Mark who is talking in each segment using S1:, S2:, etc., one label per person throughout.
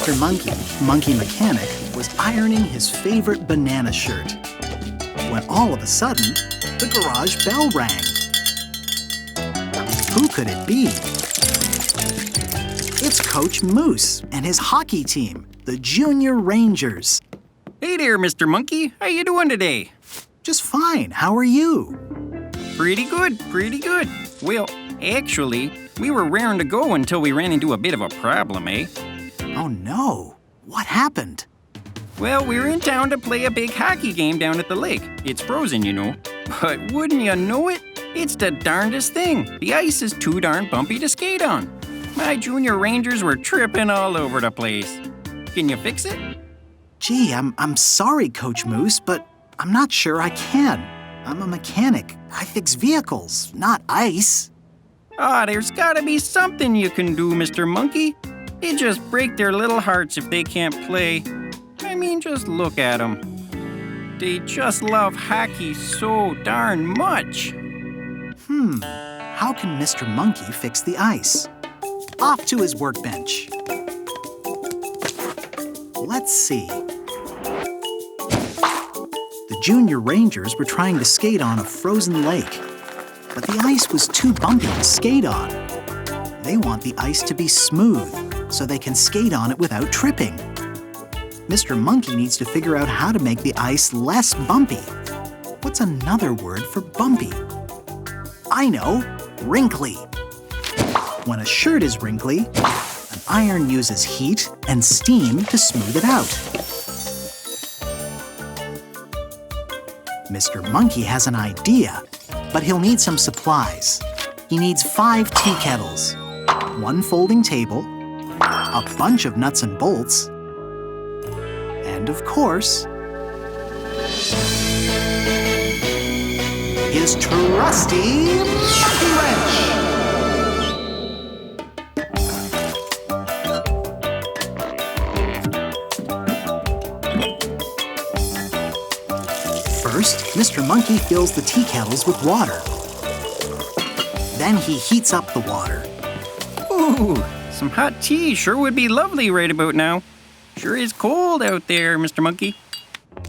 S1: Mr. Monkey, monkey mechanic, was ironing his favorite banana shirt when all of a sudden, the garage bell rang. Who could it be? It's Coach Moose and his hockey team, the Junior Rangers.
S2: Hey there, Mr. Monkey. How you doing today?
S1: Just fine. How are you?
S2: Pretty good, pretty good. Well, actually, we were raring to go until we ran into a bit of a problem, eh?
S1: Oh no. What happened?
S2: Well, we were in town to play a big hockey game down at the lake. It's frozen, you know. But wouldn't you know it? It's the darndest thing. The ice is too darn bumpy to skate on. My Junior Rangers were tripping all over the place. Can you fix it?
S1: Gee, I'm sorry, Coach Moose, but I'm not sure I can. I'm a mechanic. I fix vehicles, not ice.
S2: There's gotta be something you can do, Mr. Monkey. It just break their little hearts if they can't play. I mean, just look at them. They just love hockey so darn much.
S1: How can Mr. Monkey fix the ice? Off to his workbench. Let's see. The Junior Rangers were trying to skate on a frozen lake, but the ice was too bumpy to skate on. They want the ice to be smooth so they can skate on it without tripping. Mr. Monkey needs to figure out how to make the ice less bumpy. What's another word for bumpy? I know, wrinkly. When a shirt is wrinkly, an iron uses heat and steam to smooth it out. Mr. Monkey has an idea, but he'll need some supplies. He needs 5 tea kettles, 1 folding table, a bunch of nuts and bolts, and of course, his trusty monkey wrench. First, Mr. Monkey fills the tea kettles with water. Then he heats up the water.
S2: Ooh, some hot tea sure would be lovely right about now. Sure is cold out there, Mr. Monkey.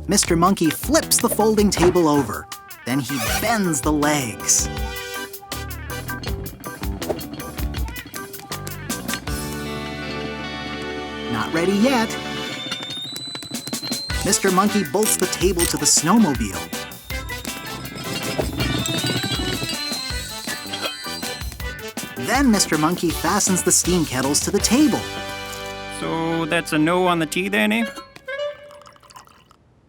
S1: Mr. Monkey flips the folding table over. Then he bends the legs. Not ready yet. Mr. Monkey bolts the table to the snowmobile. Then Mr. Monkey fastens the steam kettles to the table.
S2: So that's a no on the tea then, eh?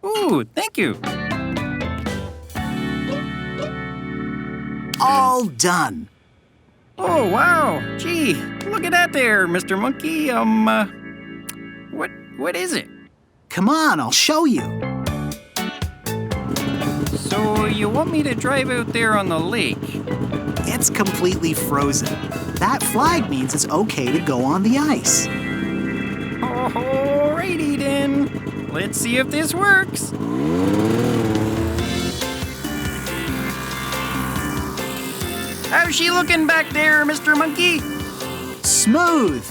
S2: Ooh, thank you.
S1: All done.
S2: Oh, wow. Gee, look at that there, Mr. Monkey. What is it?
S1: Come on, I'll show you.
S2: So you want me to drive out there on the lake?
S1: It's completely frozen. That flag means it's okay to go on the ice.
S2: Alrighty then. Let's see if this works. How's she looking back there, Mr. Monkey?
S1: Smooth.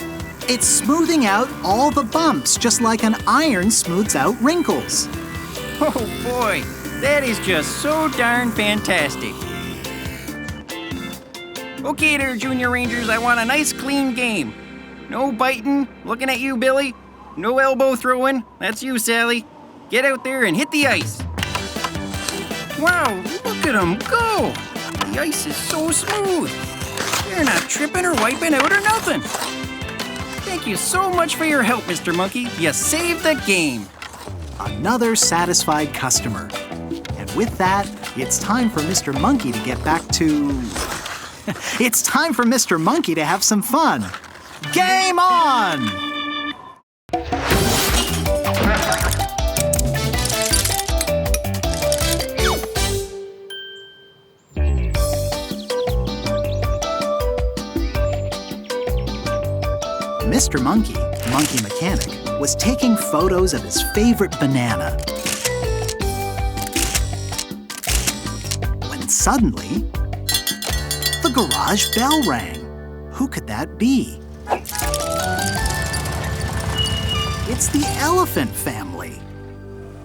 S1: It's smoothing out all the bumps, just like an iron smooths out wrinkles.
S2: Oh boy, that is just so darn fantastic. Okay there, Junior Rangers, I want a nice clean game. No biting, looking at you, Billy. No elbow throwing, that's you, Sally. Get out there and hit the ice. Wow, look at them go. The ice is so smooth. They're not tripping or wiping out or nothing. Thank you so much for your help, Mr. Monkey. You saved the game.
S1: Another satisfied customer. And with that, it's time for Mr. Monkey to get back to... It's time for Mr. Monkey to have some fun. Game on! Mr. Monkey, monkey mechanic, was taking photos of his favorite banana. When suddenly, the garage bell rang. Who could that be? It's the elephant family.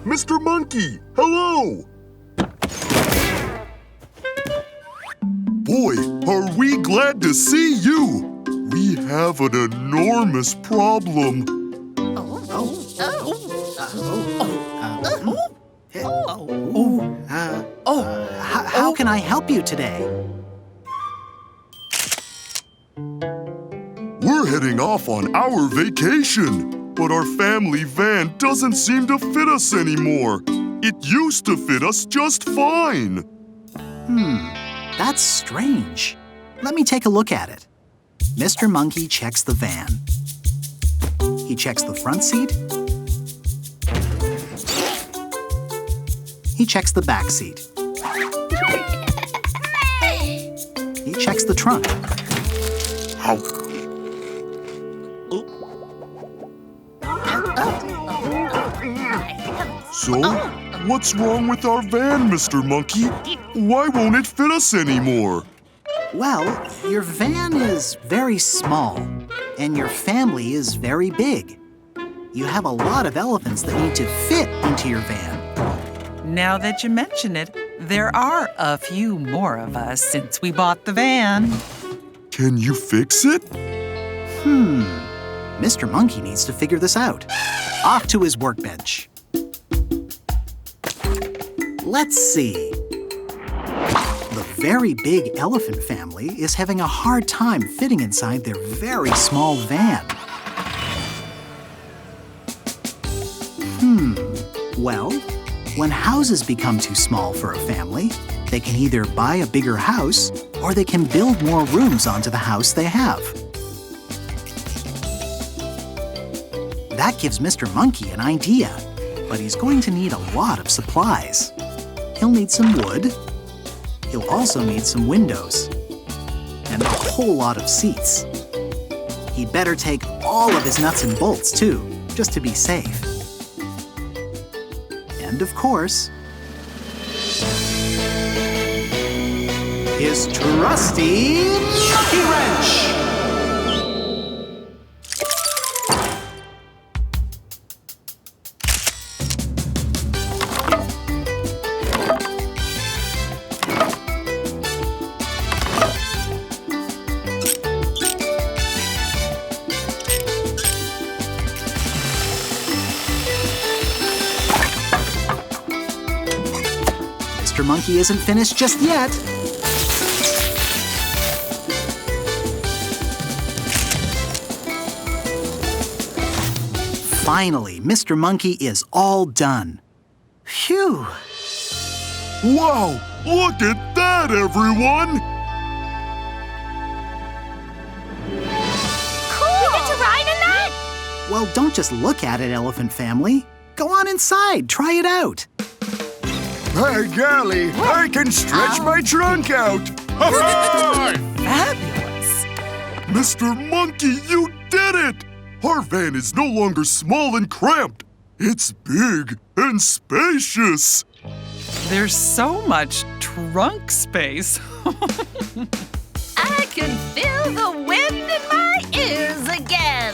S3: Mr. Monkey, hello! Boy, are we glad to see you! We have an enormous problem.
S1: How can I help you today?
S3: We're heading off on our vacation, but our family van doesn't seem to fit us anymore. It used to fit us just fine.
S1: That's strange. Let me take a look at it. Mr. Monkey checks the van. He checks the front seat. He checks the back seat. He checks the trunk.
S3: So, what's wrong with our van, Mr. Monkey? Why won't it fit us anymore?
S1: Well, your van is very small, and your family is very big. You have a lot of elephants that need to fit into your van.
S4: Now that you mention it, there are a few more of us since we bought the van.
S3: Can you fix it?
S1: Mr. Monkey needs to figure this out. Off to his workbench. Let's see. The very big elephant family is having a hard time fitting inside their very small van. Well, when houses become too small for a family, they can either buy a bigger house or they can build more rooms onto the house they have. That gives Mr. Monkey an idea, but he's going to need a lot of supplies. He'll need some wood. He'll also need some windows and a whole lot of seats. He'd better take all of his nuts and bolts too, just to be safe. And of course, his trusty monkey wrench! Mr. Monkey isn't finished just yet. Finally, Mr. Monkey is all done. Phew!
S3: Wow! Look at that, everyone!
S5: Cool! We get to ride in that?
S1: Well, don't just look at it, elephant family. Go on inside, try it out.
S3: By golly, I can stretch my trunk out!
S4: Fabulous!
S3: Mr. Monkey, you did it! Our van is no longer small and cramped. It's big and spacious.
S4: There's so much trunk space.
S5: I can feel the wind in my ears again.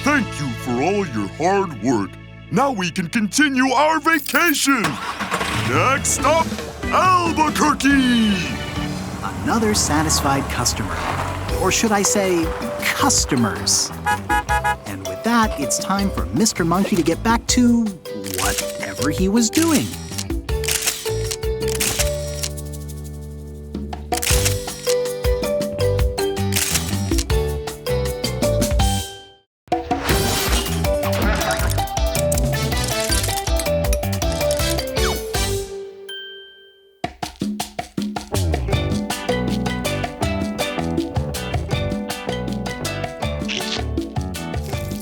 S3: Thank you for all your hard work. Now we can continue our vacation. Next up, Albuquerque!
S1: Another satisfied customer. Or should I say, customers. And with that, it's time for Mr. Monkey to get back to whatever he was doing.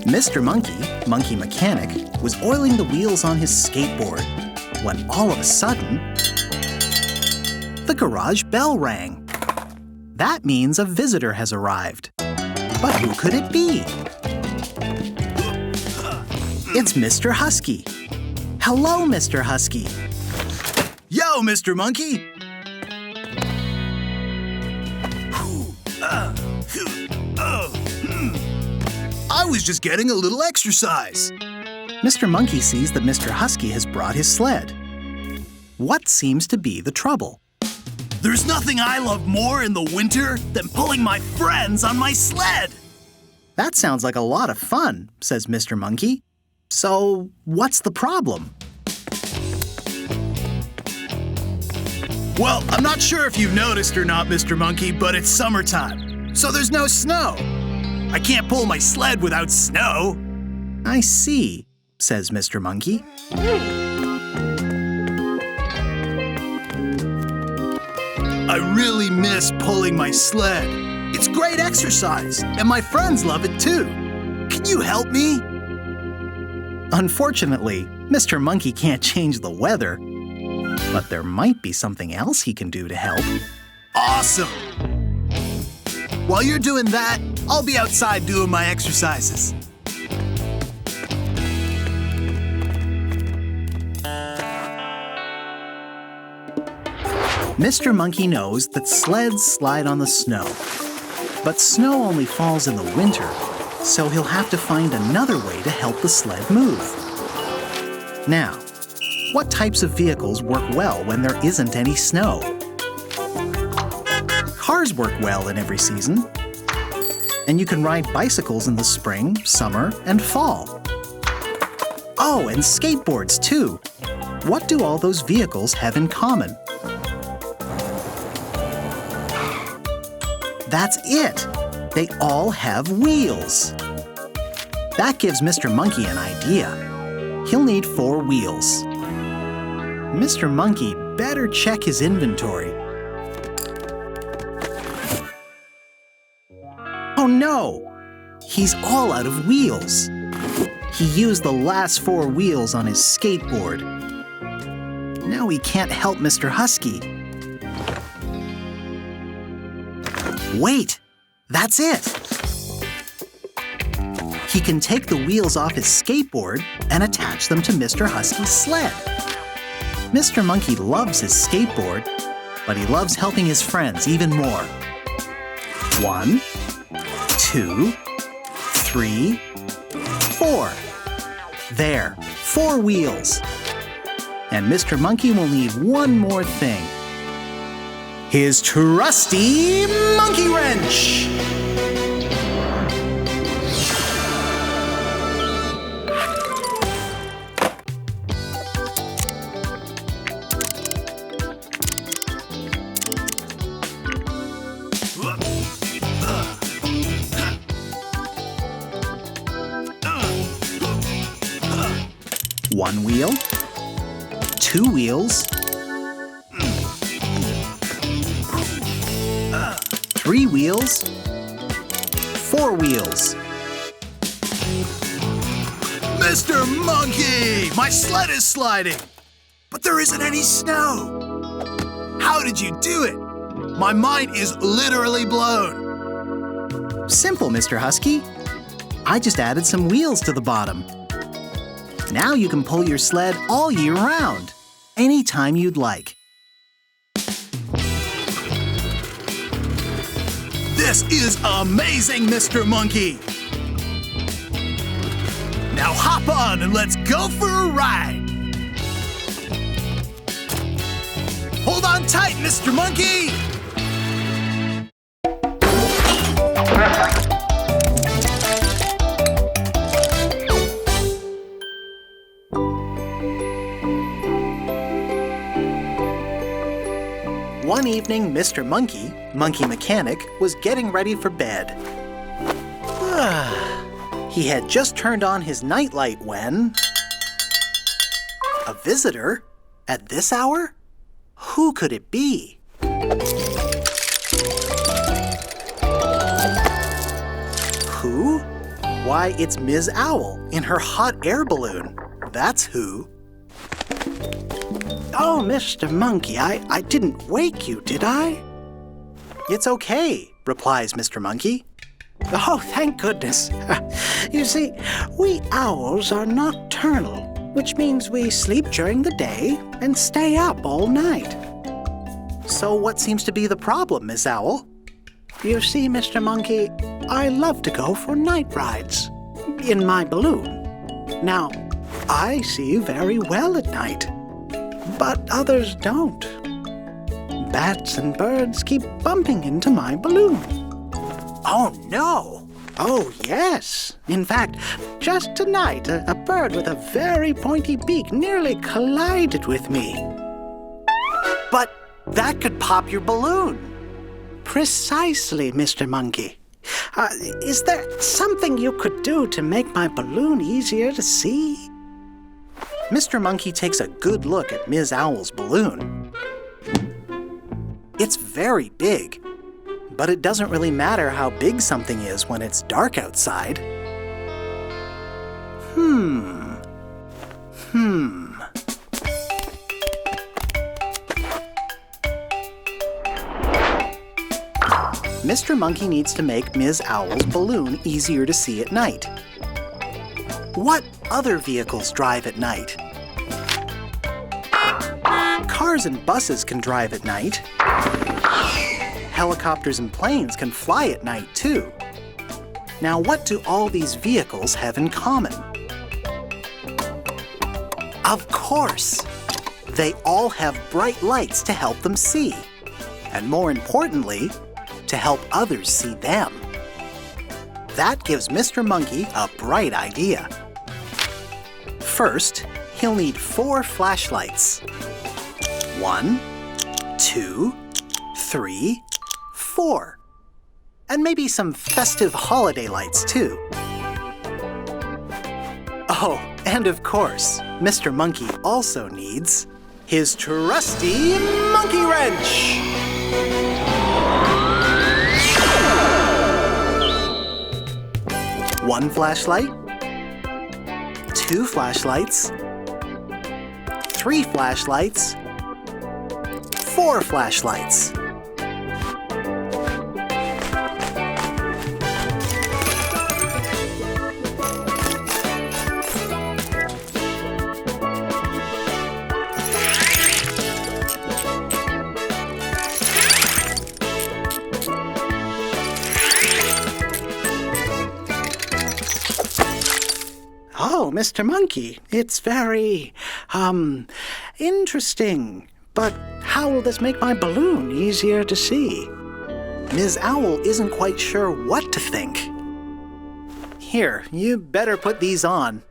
S1: Mr. Monkey, Monkey Mechanic, was oiling the wheels on his skateboard when all of a sudden, the garage bell rang. That means a visitor has arrived. But who could it be? It's Mr. Husky. Hello, Mr. Husky. Yo, Mr. Monkey. I
S6: I was just getting a little exercise.
S1: Mr. Monkey sees that Mr. Husky has brought his sled. What seems to be the trouble?
S6: There's nothing I love more in the winter than pulling my friends on my sled.
S1: That sounds like a lot of fun, says Mr. Monkey. So, what's the problem?
S6: Well, I'm not sure if you've noticed or not, Mr. Monkey, but it's summertime, so there's no snow. I can't pull my sled without snow.
S1: I see, says Mr. Monkey.
S6: I really miss pulling my sled. It's great exercise, and my friends love it too. Can you help me?
S1: Unfortunately, Mr. Monkey can't change the weather, but there might be something else he can do to help.
S6: Awesome! While you're doing that, I'll be outside doing my exercises.
S1: Mr. Monkey knows that sleds slide on the snow, but snow only falls in the winter, so he'll have to find another way to help the sled move. Now, what types of vehicles work well when there isn't any snow? Cars work well in every season, and you can ride bicycles in the spring, summer, and fall. Oh, and skateboards too. What do all those vehicles have in common? That's it! They all have wheels. That gives Mr. Monkey an idea. He'll need 4 wheels. Mr. Monkey better check his inventory. Oh no! He's all out of wheels. He used the last 4 wheels on his skateboard. Now he can't help Mr. Husky. Wait! That's it! He can take the wheels off his skateboard and attach them to Mr. Husky's sled. Mr. Monkey loves his skateboard, but he loves helping his friends even more. 1, 2, 3, 4. There, 4 wheels. And Mr. Monkey will need one more thing. His trusty monkey wrench! One wheel, 2 wheels, 3 wheels, 4 wheels.
S6: Mr. Monkey! My sled is sliding, but there isn't any snow. How did you do it? My mind is literally blown.
S1: Simple, Mr. Husky. I just added some wheels to the bottom. Now you can pull your sled all year round, anytime you'd like.
S6: This is amazing, Mr. Monkey! Now hop on and let's go for a ride! Hold on tight, Mr. Monkey!
S1: One evening, Mr. Monkey, Monkey Mechanic, was getting ready for bed. He had just turned on his nightlight when... A visitor? At this hour? Who could it be? Who? Why, it's Ms. Owl in her hot air balloon. That's who. Oh, Mr. Monkey, I didn't wake you, did I? It's okay, replies Mr. Monkey. Oh, thank goodness. You see, we owls are nocturnal, which means we sleep during the day and stay up all night. So what seems to be the problem, Miss Owl? You see, Mr. Monkey, I love to go for night rides. in my balloon. Now, I see very well at night, but others don't. Bats and birds keep bumping into my balloon. Oh, no! Oh, yes. In fact, just tonight, a bird with a very pointy beak nearly collided with me. But that could pop your balloon. Precisely, Mr. Monkey. Is there something you could do to make my balloon easier to see? Mr. Monkey takes a good look at Ms. Owl's balloon. It's very big, but it doesn't really matter how big something is when it's dark outside. Mr. Monkey needs to make Ms. Owl's balloon easier to see at night. What other vehicles drive at night? Cars and buses can drive at night. Helicopters and planes can fly at night, too. Now, what do all these vehicles have in common? Of course! They all have bright lights to help them see. And more importantly, to help others see them. That gives Mr. Monkey a bright idea. First, he'll need 4 flashlights. 1, 2, 3, 4. And maybe some festive holiday lights, too. Oh, and of course, Mr. Monkey also needs his trusty monkey wrench! One flashlight, 2 flashlights, 3 flashlights, 4 flashlights. Oh, Mr. Monkey, it's very, interesting. But how will this make my balloon easier to see? Ms. Owl isn't quite sure what to think. Here, you better put these on.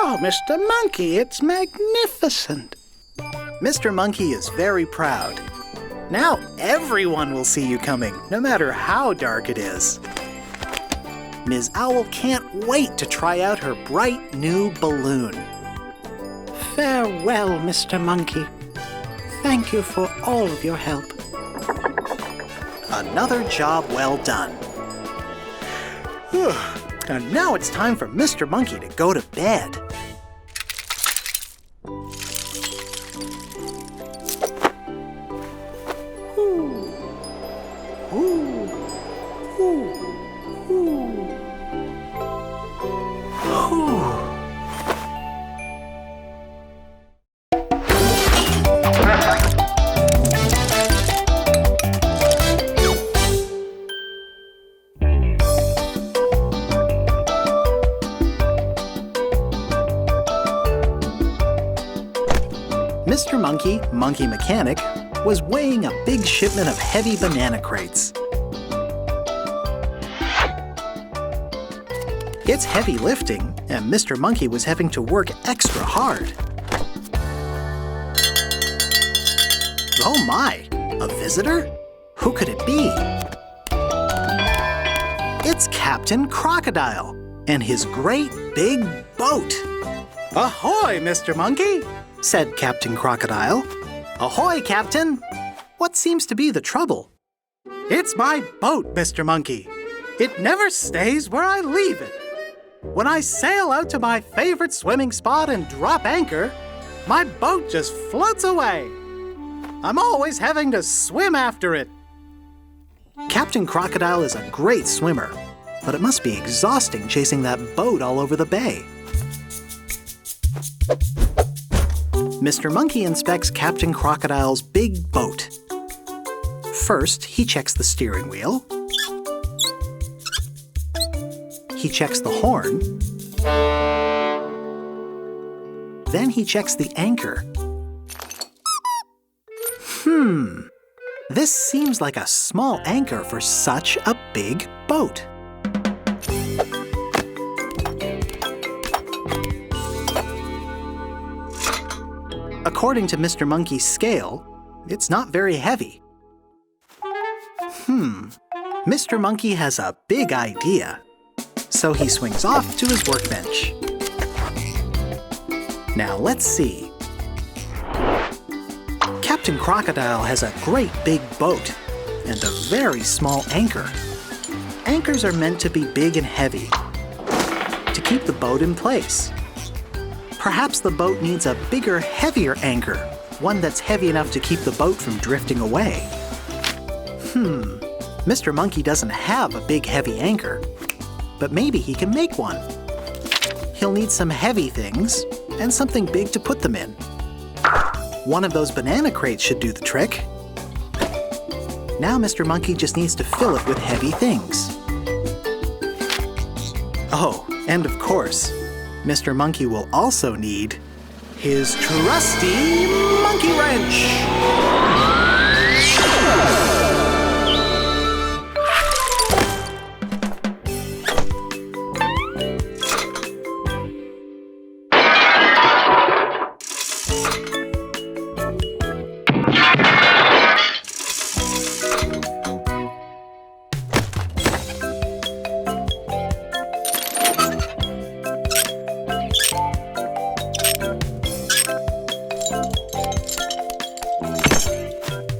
S1: Oh, Mr. Monkey, it's magnificent. Mr. Monkey is very proud. Now everyone will see you coming, no matter how dark it is. Ms. Owl can't wait to try out her bright new balloon. Farewell, Mr. Monkey. Thank you for all of your help. Another job well done. And now it's time for Mr. Monkey to go to bed. Mr. Monkey, Monkey Mechanic, was weighing a big shipment of heavy banana crates. It's heavy lifting, and Mr. Monkey was having to work extra hard. Oh my! A visitor? Who could it be? It's Captain Crocodile and his great big boat. Ahoy, Mr. Monkey! Said Captain Crocodile. Ahoy, Captain! What seems to be the trouble? It's my boat, Mr. Monkey. It never stays where I leave it. When I sail out to my favorite swimming spot and drop anchor, my boat just floats away. I'm always having to swim after it. Captain Crocodile is a great swimmer, but it must be exhausting chasing that boat all over the bay. Mr. Monkey inspects Captain Crocodile's big boat. First, he checks the steering wheel. He checks the horn. Then he checks the anchor. This seems like a small anchor for such a big boat. According to Mr. Monkey's scale, it's not very heavy. Mr. Monkey has a big idea. So he swings off to his workbench. Now let's see. Captain Crocodile has a great big boat and a very small anchor. Anchors are meant to be big and heavy to keep the boat in place. Perhaps the boat needs a bigger, heavier anchor, one that's heavy enough to keep the boat from drifting away. Mr. Monkey doesn't have a big, heavy anchor, but maybe he can make one. He'll need some heavy things and something big to put them in. One of those banana crates should do the trick. Now Mr. Monkey just needs to fill it with heavy things. Oh, and of course, Mr. Monkey will also need his trusty monkey wrench.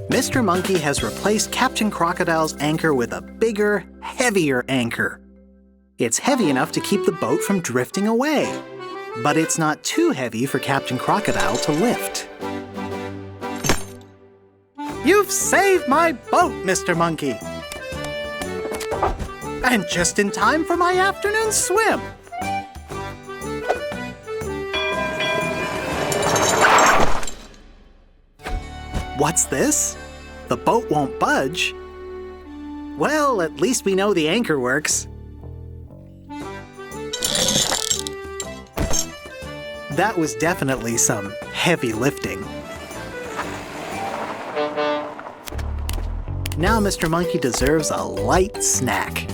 S1: Mr. Monkey has replaced Captain Crocodile's anchor with a bigger, heavier anchor. It's heavy enough to keep the boat from drifting away, but it's not too heavy for Captain Crocodile to lift. You've saved my boat, Mr. Monkey! And just in time for my afternoon swim! What's this? The boat won't budge. Well, at least we know the anchor works. That was definitely some heavy lifting. Now Mr. Monkey deserves a light snack.